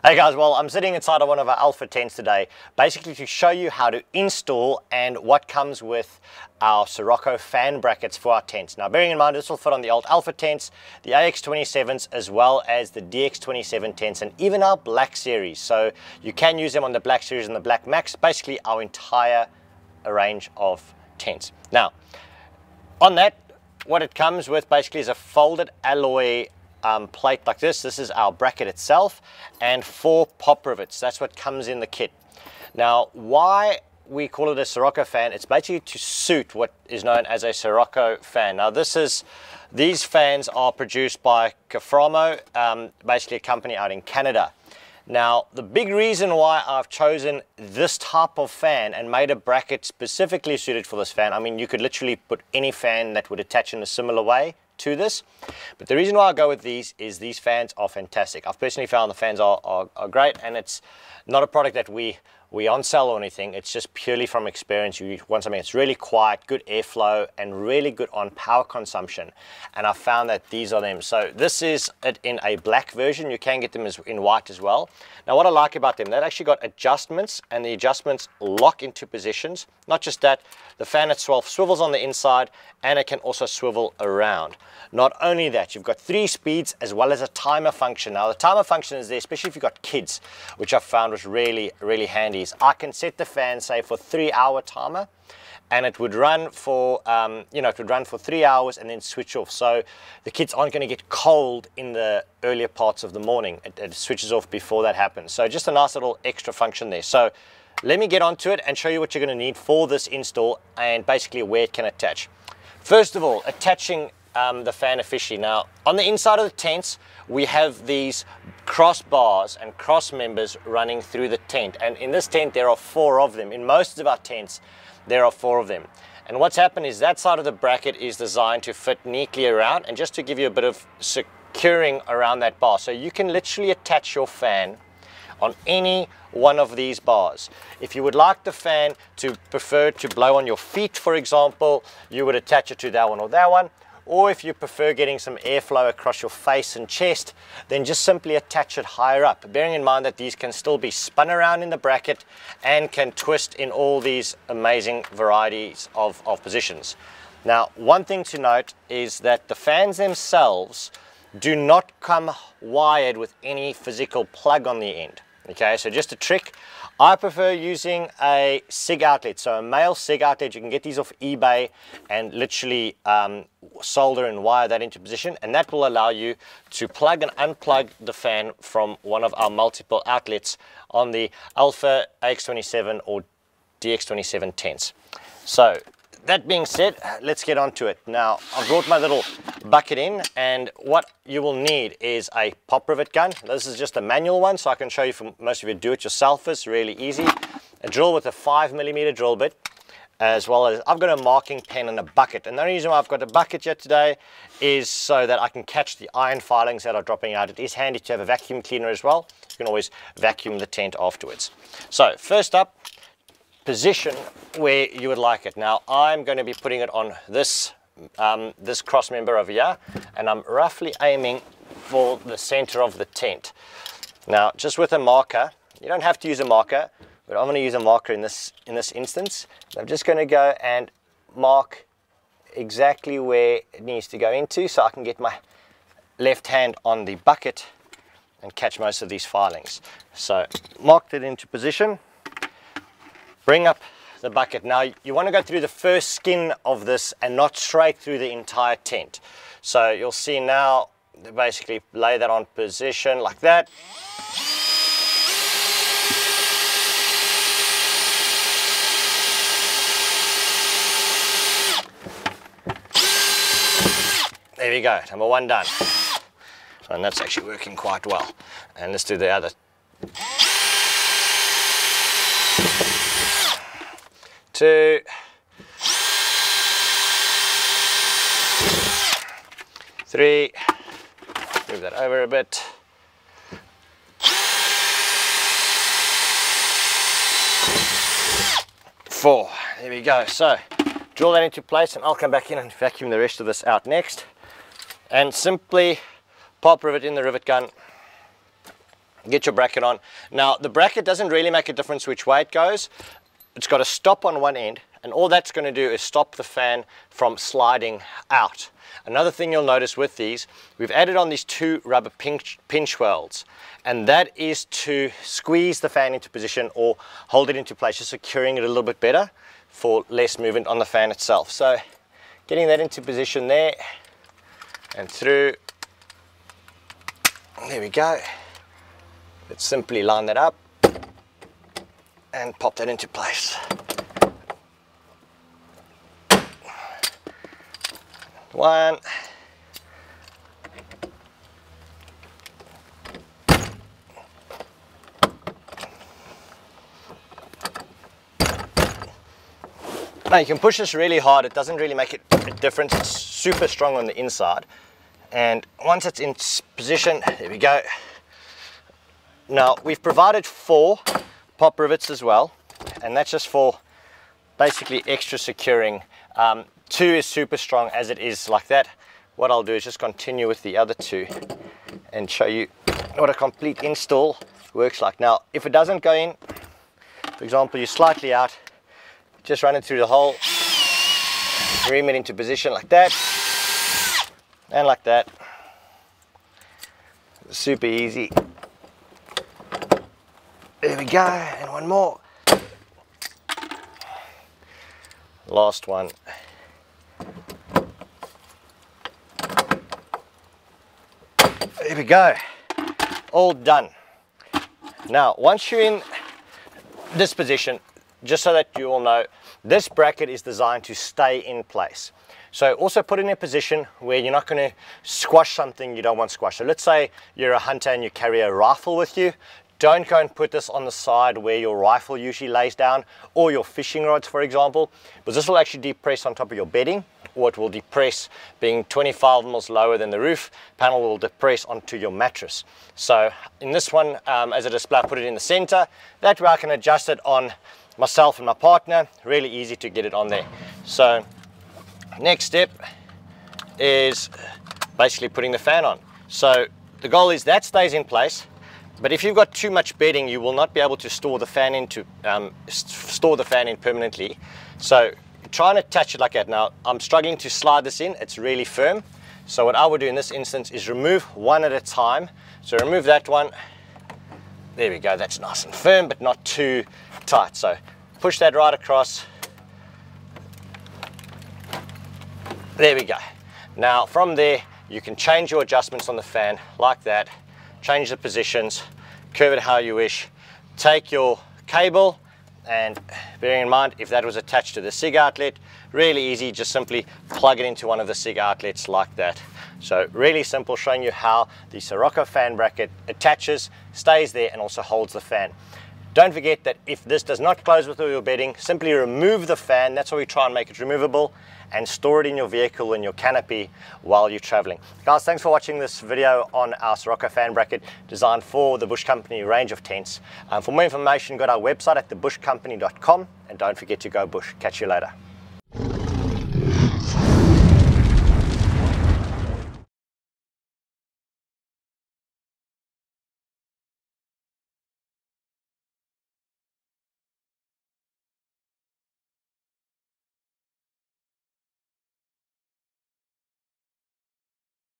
Hey guys, well I'm sitting inside of one of our Alpha tents today, basically to show you how to install and what comes with our Sirocco fan brackets for our tents. Now bearing in mind this will fit on the old Alpha tents, the AX27s as well as the DX27 tents and even our Black Series. So you can use them on the Black Series and the Black Max, basically our entire range of tents. Now on that, what it comes with basically is a folded alloy plate like this. This is our bracket itself and 4 pop rivets. That's what comes in the kit. Now why we call it a Sirocco fan, it's basically to suit what is known as a Sirocco fan. Now these fans are produced by Caframo, basically a company out in Canada. Now the big reason why I've chosen this type of fan and made a bracket specifically suited for this fan, I mean you could literally put any fan that would attach in a similar way to this, but the reason why I go with these is these fans are fantastic. I've personally found the fans are great, and it's not a product that we on sell or anything. It's just purely from experience. You want something that's really quiet, good airflow, and really good on power consumption, and I found that these are them. So this is it in a black version. You can get them in white as well. Now what I like about them, they've actually got adjustments, and the adjustments lock into positions. Not just that, the fan itself swivels on the inside and it can also swivel around. Not only that, you've got 3 speeds as well as a timer function. Now the timer function is there especially if you've got kids, which I found was really handy. Is I can set the fan, say, for 3-hour timer, and it would run for it would run for 3 hours and then switch off, so the kids aren't going to get cold in the earlier parts of the morning. It switches off before that happens. So just a nice little extra function there. So let me get onto it and show you what you're going to need for this install and basically where it can attach. First of all, attaching the fan officially. Now on the inside of the tents we have these crossbars and cross members running through the tent, and in this tent there are 4 of them. In most of our tents there are 4 of them, and what's happened is that side of the bracket is designed to fit neatly around and just to give you a bit of securing around that bar, so you can literally attach your fan on any one of these bars. If you would like the fan to prefer to blow on your feet, for example, you would attach it to that one or that one. Or if you prefer getting some airflow across your face and chest, then just simply attach it higher up, bearing in mind that these can still be spun around in the bracket and can twist in all these amazing varieties of positions. Now one thing to note is that the fans themselves do not come wired with any physical plug on the end. Okay, so just a trick, I prefer using a SIG outlet, so a male SIG outlet. You can get these off eBay and literally solder and wire that into position, and that will allow you to plug and unplug the fan from one of our multiple outlets on the Alpha, AX27 or DX27 tents. So that being said, let's get on to it. Now I've brought my little bucket in, and what you will need is a pop rivet gun. This is just a manual one, so I can show you for most of you do-it-yourselfers, really easy. A drill with a 5mm drill bit, as well as I've got a marking pen and a bucket. And the only reason why I've got a bucket here today is so that I can catch the iron filings that are dropping out. It is handy to have a vacuum cleaner as well. You can always vacuum the tent afterwards. So first up, position where you would like it. Now I'm going to be putting it on this cross member over here, and I'm roughly aiming for the center of the tent. Now just with a marker, you don't have to use a marker, but I'm going to use a marker in this instance. I'm just going to go and mark exactly where it needs to go into, so I can get my left hand on the bucket and catch most of these filings. So marked it into position. Bring up the bucket. Now you want to go through the first skin of this and not straight through the entire tent. So you'll see now, basically lay that on position like that. There we go, number 1 done. And that's actually working quite well. And let's do the other. 2, 3, move that over a bit, 4, there we go. So drill that into place, and I'll come back in and vacuum the rest of this out next, and simply pop rivet in the rivet gun get your bracket on. Now the bracket doesn't really make a difference which way it goes. It's got a stop on one end, and all that's going to do is stop the fan from sliding out. Another thing you'll notice with these, we've added on these 2 rubber pinch welds, and that is to squeeze the fan into position or hold it into place, just securing it a little bit better for less movement on the fan itself. So getting that into position there and through. There we go. Let's simply line that up and pop that into place. One. Now you can push this really hard, it doesn't really make a difference, it's super strong on the inside. And once it's in position, there we go. Now we've provided 4 pop rivets as well, and that's just for basically extra securing. 2 is super strong as it is like that. What I'll do is just continue with the other 2 and show you what a complete install works like. Now if it doesn't go in, for example, you're slightly out, just run it through the hole, ream it into position like that and like that. Super easy. There we go, and one more. Last one. There we go, all done. Now once you're in this position, just so that you all know, this bracket is designed to stay in place. So also put it in a position where you're not going to squash something you don't want squashed. So let's say you're a hunter and you carry a rifle with you. Don't go and put this on the side where your rifle usually lays down, or your fishing rods, for example, because this will actually depress on top of your bedding, or it will depress, being 25 mils lower than the roof panel, will depress onto your mattress. So in this one, as a display, I put it in the center. That way I can adjust it on myself and my partner. Really easy to get it on there. So next step is basically putting the fan on. So the goal is that stays in place. But if you've got too much bedding, you will not be able to store the fan in permanently. So try and attach it like that. Now I'm struggling to slide this in, it's really firm. So what I would do in this instance is remove one at a time. So remove that one. There we go, that's nice and firm, but not too tight. So push that right across. There we go. Now from there, you can change your adjustments on the fan like that. Change the positions, curve it how you wish. Take your cable, and bearing in mind, if that was attached to the SIG outlet, really easy, just simply plug it into one of the SIG outlets like that. So really simple, showing you how the Sirocco fan bracket attaches, stays there, and also holds the fan. Don't forget that if this does not close with all your bedding, simply remove the fan. That's why we try and make it removable, and store it in your vehicle, in your canopy, while you're traveling. Guys, thanks for watching this video on our Sirocco fan bracket designed for the Bush Company range of tents. For more information, go to our website at thebushcompany.com, and don't forget to go bush. Catch you later.